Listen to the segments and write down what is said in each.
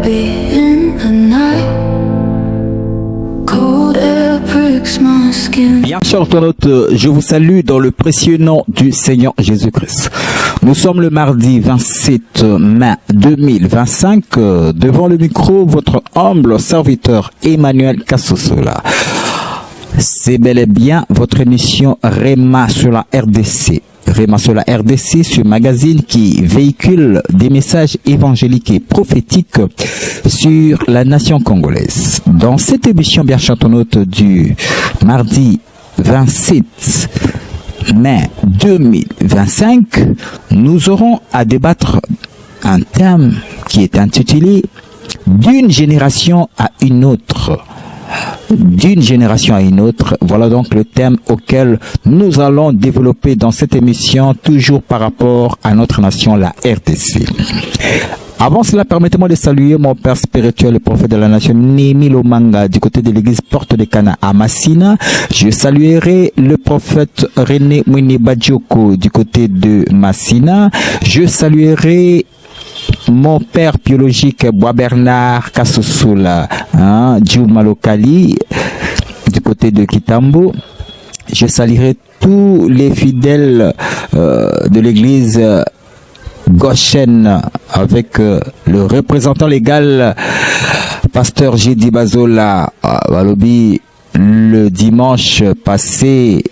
be in the night. Cold air breaks my skin. Bien, chers internautes, je vous salue dans le précieux nom du Seigneur Jésus-Christ. Nous sommes le mardi 27 mai 2025. Devant le micro, votre humble serviteur Emmanuel Kassosola. C'est bel et bien votre émission Réma sur la RDC. Réma sur la RDC, ce magazine qui véhicule des messages évangéliques et prophétiques sur la nation congolaise. Dans cette émission, bien chers internautes, du mardi 27 mai 2025, nous aurons à débattre un thème qui est intitulé « D'une génération à une autre ». D'une génération à une autre, voilà donc le thème auquel nous allons développer dans cette émission, toujours par rapport à notre nation, la RDC. Avant cela, permettez-moi de saluer mon père spirituel, le prophète de la nation, Némi Lomanga, du côté de l'église Porte de Cana à Massina. Je saluerai le prophète René Mwini Badjoko, du côté de Massina. Je saluerai mon père biologique, Bois Bernard Kassosola, Djoumalokali, du côté de Kitambo. Je saluerai tous les fidèles de l'église Goshen, avec le représentant légal, pasteur Jedi Bazola, Walobi. Le dimanche passé,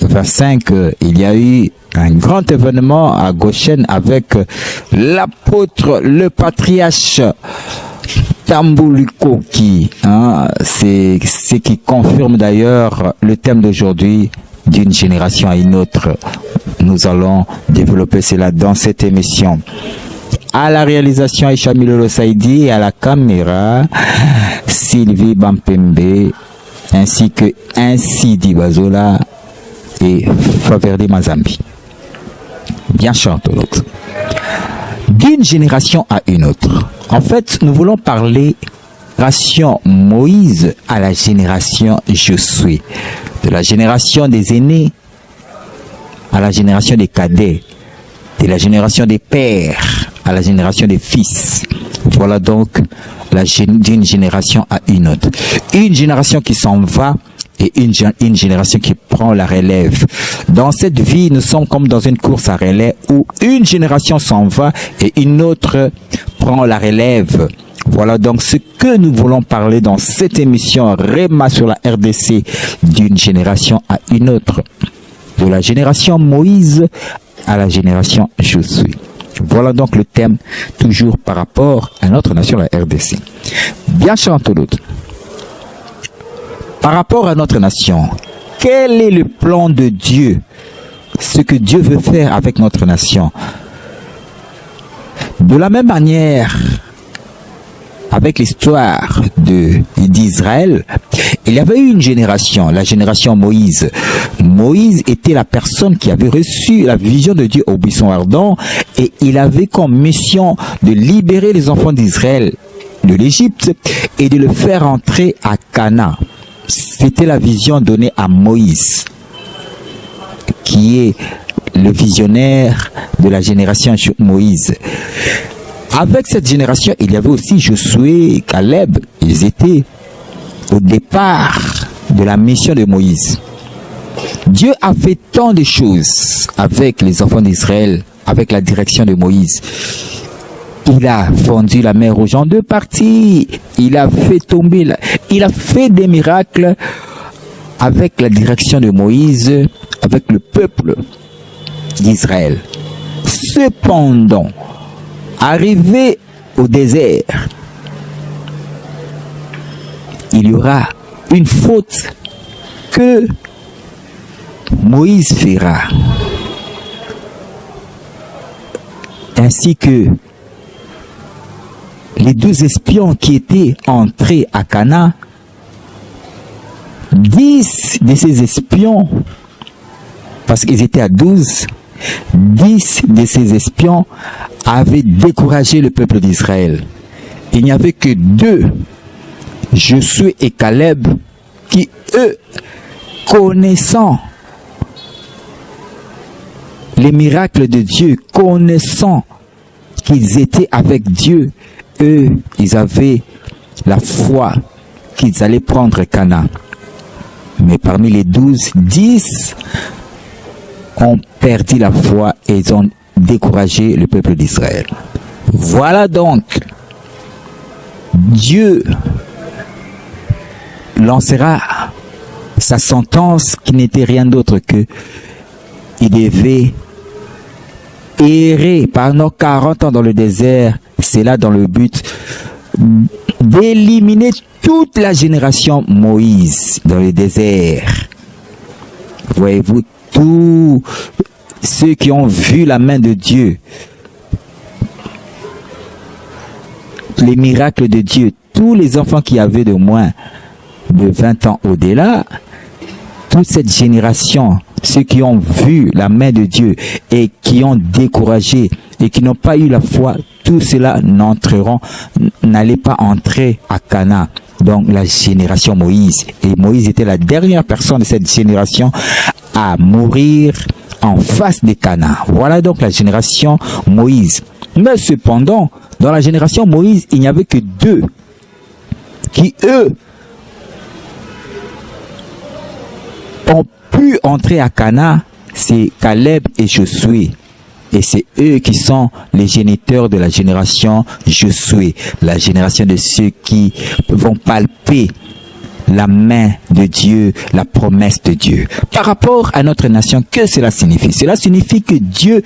25, il y a eu un grand événement à Goshen avec l'apôtre, le patriarche Tambouliko, c'est ce qui confirme d'ailleurs le thème d'aujourd'hui, d'une génération à une autre. Nous allons développer cela dans cette émission. À la réalisation, Aïcha Milolo Saïdi, et à la caméra, Sylvie Bampembe, ainsi que Insidi Bazola et Faverdi Mazambi. Bien chanteuse. D'une génération à une autre. En fait, nous voulons parler génération Moïse à la génération Josué. De la génération des aînés à la génération des cadets. De la génération des pères à la génération des fils. Voilà donc d'une génération à une autre. Une génération qui s'en va et une génération qui prend la relève. Dans cette vie, nous sommes comme dans une course à relais où une génération s'en va et une autre prend la relève. Voilà donc ce que nous voulons parler dans cette émission Réma sur la RDC, d'une génération à une autre. De la génération Moïse à la génération Josué. Voilà donc le thème, toujours par rapport à notre nation, la RDC. Bien chers internautes, par rapport à notre nation, quel est le plan de Dieu? Ce que Dieu veut faire avec notre nation. De la même manière, avec l'histoire d'Israël, il y avait eu une génération, la génération Moïse. Moïse était la personne qui avait reçu la vision de Dieu au buisson ardent et il avait comme mission de libérer les enfants d'Israël de l'Égypte et de le faire entrer à Canaan. C'était la vision donnée à Moïse, qui est le visionnaire de la génération Moïse. Avec cette génération, il y avait aussi Josué et Caleb. Ils étaient au départ de la mission de Moïse. Dieu a fait tant de choses avec les enfants d'Israël, avec la direction de Moïse. Il a fondu la mer rouge en deux parties. Il a fait tomber, il a fait des miracles avec la direction de Moïse, avec le peuple d'Israël. Cependant, arrivé au désert, il y aura une faute que Moïse fera, ainsi que les 12 espions qui étaient entrés à Canaan. 10 de ces espions, parce qu'ils étaient à 12, 10 de ces espions avaient découragé le peuple d'Israël. Il n'y avait que 2, Josué et Caleb, qui eux, connaissant les miracles de Dieu, connaissant qu'ils étaient avec Dieu, eux, ils avaient la foi qu'ils allaient prendre Canaan. Mais parmi les 12, 10 ont perdu la foi et ils ont découragé le peuple d'Israël. Voilà donc, Dieu lancera sa sentence qui n'était rien d'autre que il devait errer pendant 40 ans dans le désert, c'est là dans le but d'éliminer toute la génération Moïse dans le désert. Voyez-vous, tous ceux qui ont vu la main de Dieu, les miracles de Dieu, tous les enfants qui avaient de moins de 20 ans au-delà, toute cette génération, ceux qui ont vu la main de Dieu et qui ont découragé et qui n'ont pas eu la foi, tout cela n'allait pas entrer à Canaan. Donc la génération Moïse. Et Moïse était la dernière personne de cette génération à mourir en face de Canaan. Voilà donc la génération Moïse. Mais cependant, dans la génération Moïse, il n'y avait que 2 qui, eux, ont pu entrer à Canaan, c'est Caleb et Josué. Et c'est eux qui sont les géniteurs de la génération Josué, la génération de ceux qui vont palper la main de Dieu, la promesse de Dieu. Par rapport à notre nation, que cela signifie? Cela signifie que Dieu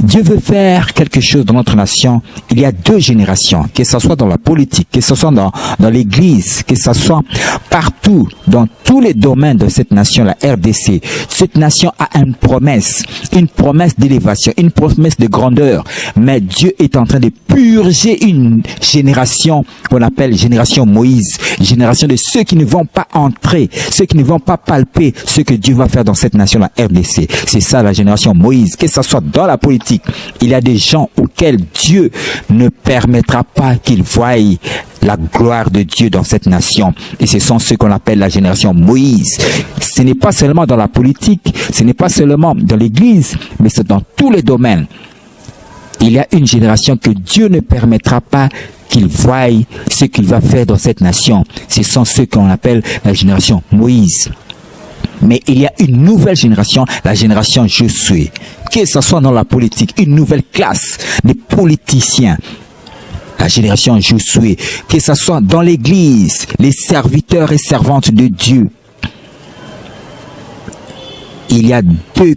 veut faire quelque chose dans notre nation. Il y a 2 générations, que ce soit dans la politique, que ce soit dans l'église, que ce soit partout, dans tous les domaines de cette nation, la RDC. Cette nation a une promesse d'élévation, une promesse de grandeur. Mais Dieu est en train de purger une génération qu'on appelle génération Moïse, génération de ceux qui ne vont pas entrer, ceux qui ne vont pas palper ce que Dieu va faire dans cette nation, la RDC. C'est ça la génération Moïse. Que ce soit dans la politique, il y a des gens auxquels Dieu ne permettra pas qu'ils voient la gloire de Dieu dans cette nation. Et ce sont ceux qu'on appelle la génération Moïse. Ce n'est pas seulement dans la politique, ce n'est pas seulement dans l'église, mais c'est dans tous les domaines. Il y a une génération que Dieu ne permettra pas qu'ils voient ce qu'il va faire dans cette nation. Ce sont ceux qu'on appelle la génération Moïse. Mais il y a une nouvelle génération, la génération Josué. Que ce soit dans la politique, une nouvelle classe de politiciens. La génération Josué. Que ce soit dans l'église, les serviteurs et servantes de Dieu. Il y a 2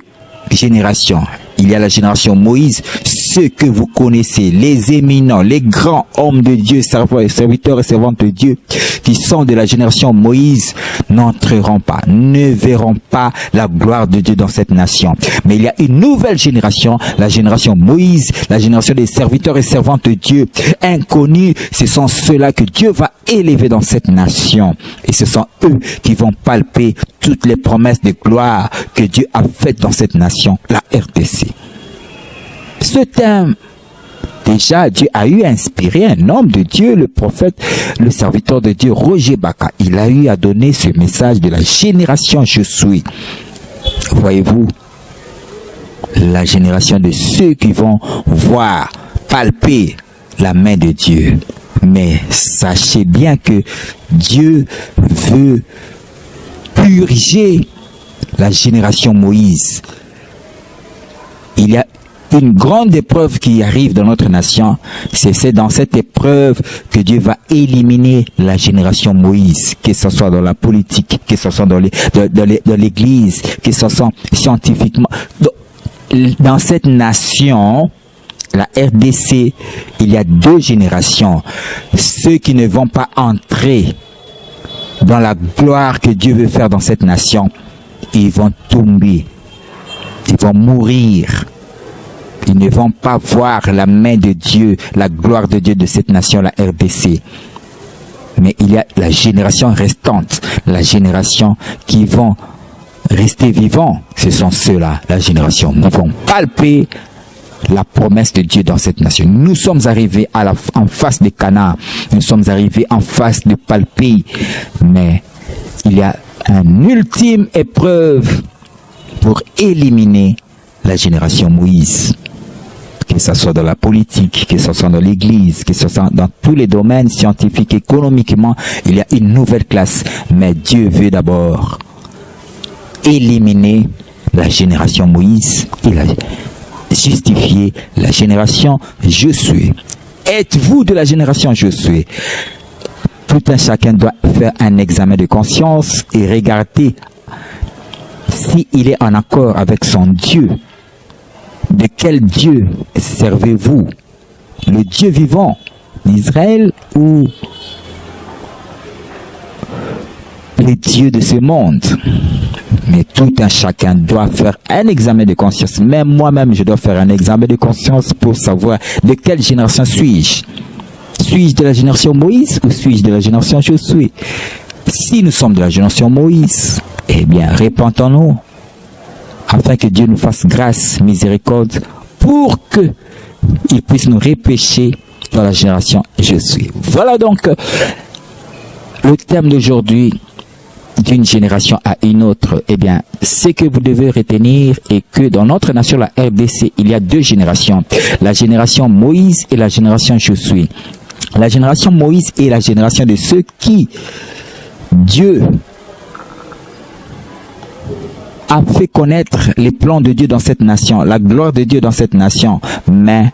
générations. Il y a la génération Moïse, ceux que vous connaissez, les éminents, les grands hommes de Dieu, serviteurs et servantes de Dieu, qui sont de la génération Moïse, n'entreront pas, ne verront pas la gloire de Dieu dans cette nation. Mais il y a une nouvelle génération, la génération Moïse, la génération des serviteurs et servantes de Dieu, inconnus. Ce sont ceux-là que Dieu va élever dans cette nation. Et ce sont eux qui vont palper toutes les promesses de gloire que Dieu a faites dans cette nation, la RDC. Ce thème, déjà, Dieu a eu inspiré un homme de Dieu, le prophète, le serviteur de Dieu, Roger Baka. Il a eu à donner ce message de la génération Josué. Voyez-vous, la génération de ceux qui vont voir, palper la main de Dieu. Mais sachez bien que Dieu veut purger la génération Moïse. Il y a une grande épreuve qui arrive dans notre nation. C'est dans cette épreuve que Dieu va éliminer la génération Moïse, que ce soit dans la politique, que ce soit dans l'église, que ce soit scientifiquement. Dans cette nation, la RDC, il y a 2 générations. Ceux qui ne vont pas entrer dans la gloire que Dieu veut faire dans cette nation, ils vont tomber. Ils vont mourir. Ils ne vont pas voir la main de Dieu, la gloire de Dieu de cette nation, la RDC. Mais il y a la génération restante, la génération qui vont rester vivants. Ce sont ceux-là, la génération. Nous vont palper la promesse de Dieu dans cette nation. Nous sommes arrivés en face de Canaan. Nous sommes arrivés en face de palper. Mais il y a une ultime épreuve pour éliminer la génération Moïse. que ce soit dans la politique, que ce soit dans l'église, que ce soit dans tous les domaines scientifiques, économiquement, il y a une nouvelle classe. Mais Dieu veut d'abord éliminer la génération Moïse et justifier la génération Josué. Êtes-vous de la génération Josué? Tout un chacun doit faire un examen de conscience et regarder s'il est en accord avec son Dieu. De quel Dieu servez-vous? Le Dieu vivant d'Israël ou les dieux de ce monde? Mais tout un chacun doit faire un examen de conscience. Même moi-même, je dois faire un examen de conscience pour savoir de quelle génération suis-je. Suis-je de la génération Moïse ou suis-je de la génération Josué? Si nous sommes de la génération Moïse, eh bien, repentons-nous afin que Dieu nous fasse grâce, miséricorde, pour que il puisse nous repêcher dans la génération Josué. Voilà donc le thème d'aujourd'hui. D'une génération à une autre, eh bien, ce que vous devez retenir est que dans notre nation, la RDC, il y a deux générations. La génération Moïse et la génération Josué. La génération Moïse est la génération de ceux qui, Dieu a fait connaître les plans de Dieu dans cette nation, la gloire de Dieu dans cette nation, mais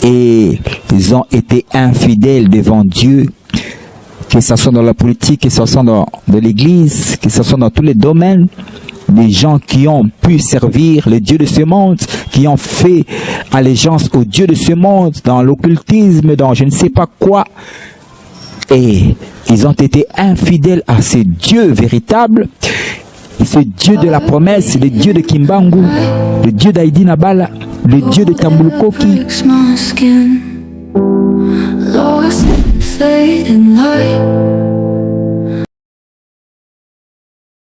et ils ont été infidèles devant Dieu, que ce soit dans la politique, que ce soit dans l'église, que ce soit dans tous les domaines. Des gens qui ont pu servir les dieux de ce monde, qui ont fait allégeance aux dieux de ce monde, dans l'occultisme, dans je ne sais pas quoi. Et ils ont été infidèles à ce Dieu véritable, ce Dieu de la promesse, le Dieu de Kimbangu, le Dieu d'Aïdi Nabala, le Dieu de Tambulukoki. Lost in fading light.